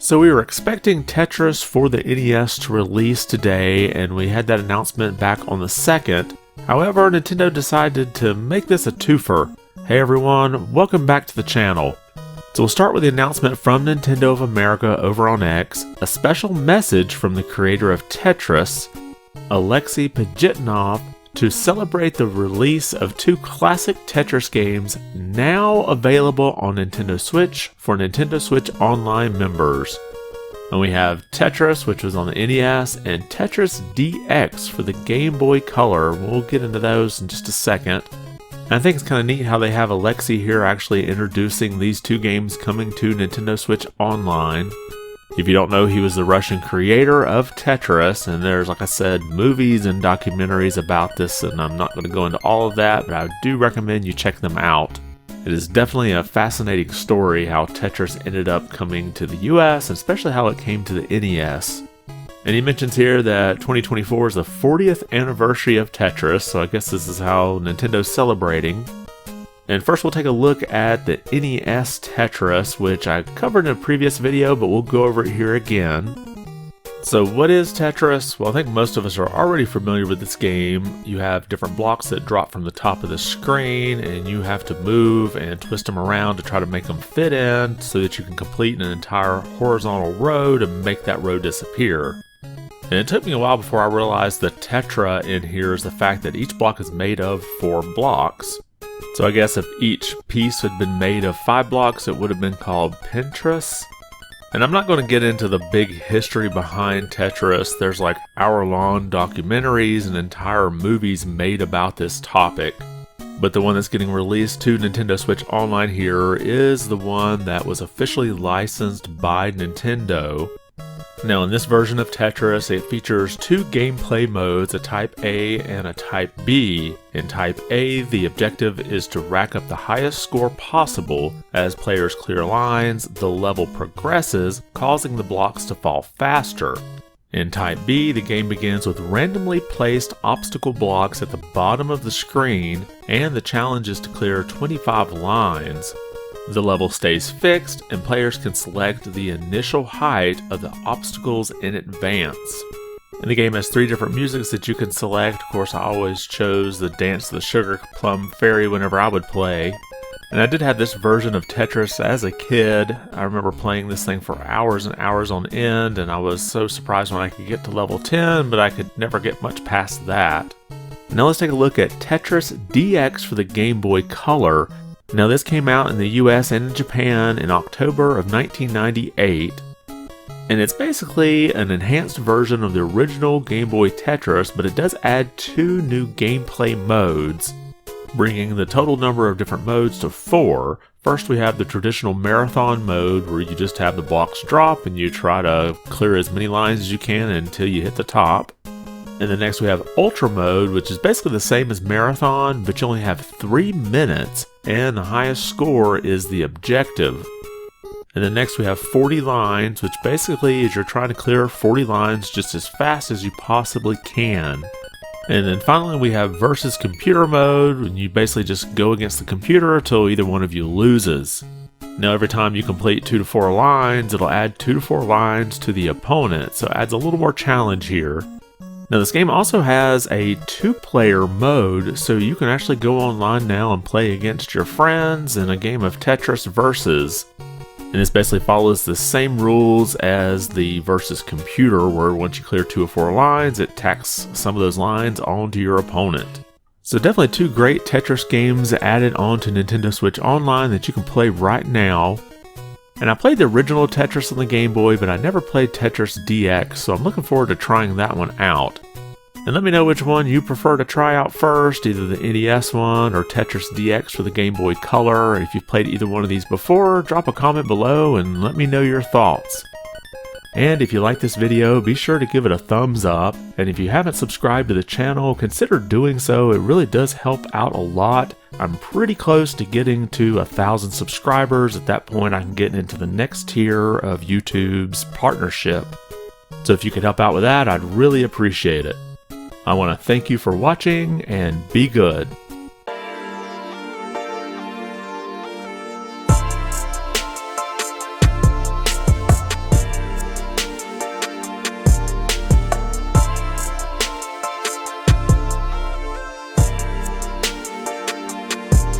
So we were expecting Tetris for the NES to release today, and we had that announcement back on the 2nd. However, Nintendo decided to make this a twofer. Hey everyone, welcome back to the channel. So we'll start with the announcement from Nintendo of America over on X, a special message from the creator of Tetris, Alexei Pajitnov, to celebrate the release of two classic Tetris games now available on Nintendo Switch for Nintendo Switch Online members. And we have Tetris, which was on the NES, and Tetris DX for the Game Boy Color. We'll get into those in just a second. And I think it's kind of neat how they have Alexei here actually introducing these two games coming to Nintendo Switch Online. If you don't know, he was the Russian creator of Tetris, and there's, like I said, movies and documentaries about this, and I'm not going to go into all of that, but I do recommend you check them out. It is definitely a fascinating story how Tetris ended up coming to the US, and especially how it came to the NES. And he mentions here that 2024 is the 40th anniversary of Tetris, so I guess this is how Nintendo's celebrating. And first we'll take a look at the NES Tetris, which I covered in a previous video, but we'll go over it here again. So what is Tetris? Well, I think most of us are already familiar with this game. You have different blocks that drop from the top of the screen, and you have to move and twist them around to try to make them fit in so that you can complete an entire horizontal road and make that road disappear. And it took me a while before I realized the tetra in here is the fact that each block is made of 4 blocks. So I guess if each piece had been made of 5 blocks, it would have been called Tetris. And I'm not going to get into the big history behind Tetris. There's like hour-long documentaries and entire movies made about this topic. But the one that's getting released to Nintendo Switch Online here is the one that was officially licensed by Nintendo. Now in this version of Tetris, it features 2 gameplay modes, a Type A and a Type B. In Type A, the objective is to rack up the highest score possible. As players clear lines, the level progresses, causing the blocks to fall faster. In Type B, the game begins with randomly placed obstacle blocks at the bottom of the screen, and the challenge is to clear 25 lines. The level stays fixed, and players can select the initial height of the obstacles in advance. And the game has 3 different musics that you can select. Of course, I always chose the Dance to the Sugar Plum Fairy whenever I would play. And I did have this version of Tetris as a kid. I remember playing this thing for hours and hours on end, and I was so surprised when I could get to level 10, but I could never get much past that. Now let's take a look at Tetris DX for the Game Boy Color. Now this came out in the US and in Japan in October of 1998, and it's basically an enhanced version of the original Game Boy Tetris, but it does add 2 new gameplay modes, bringing the total number of different modes to 4. First we have the traditional marathon mode, where you just have the blocks drop and you try to clear as many lines as you can until you hit the top. And then next we have Ultra mode, which is basically the same as Marathon, but you only have 3 minutes, and the highest score is the objective. And then next we have 40 lines, which basically is you're trying to clear 40 lines just as fast as you possibly can. And then finally we have Versus Computer mode, and you basically just go against the computer until either one of you loses. Now every time you complete 2 to 4 lines, it'll add 2 to 4 lines to the opponent, so it adds a little more challenge here. Now this game also has a 2-player mode, so you can actually go online now and play against your friends in a game of Tetris Versus. And this basically follows the same rules as the Versus Computer, where once you clear 2 or 4 lines, it tacks some of those lines onto your opponent. So definitely 2 great Tetris games added onto Nintendo Switch Online that you can play right now. And I played the original Tetris on the Game Boy, but I never played Tetris DX, so I'm looking forward to trying that one out. And let me know which one you prefer to try out first, either the NES one or Tetris DX for the Game Boy Color. If you've played either one of these before, drop a comment below and let me know your thoughts. And if you like this video, be sure to give it a thumbs up. And if you haven't subscribed to the channel, consider doing so. It really does help out a lot. I'm pretty close to getting to 1,000 subscribers. At that point, I can get into the next tier of YouTube's partnership. So if you could help out with that, I'd really appreciate it. I want to thank you for watching, and be good.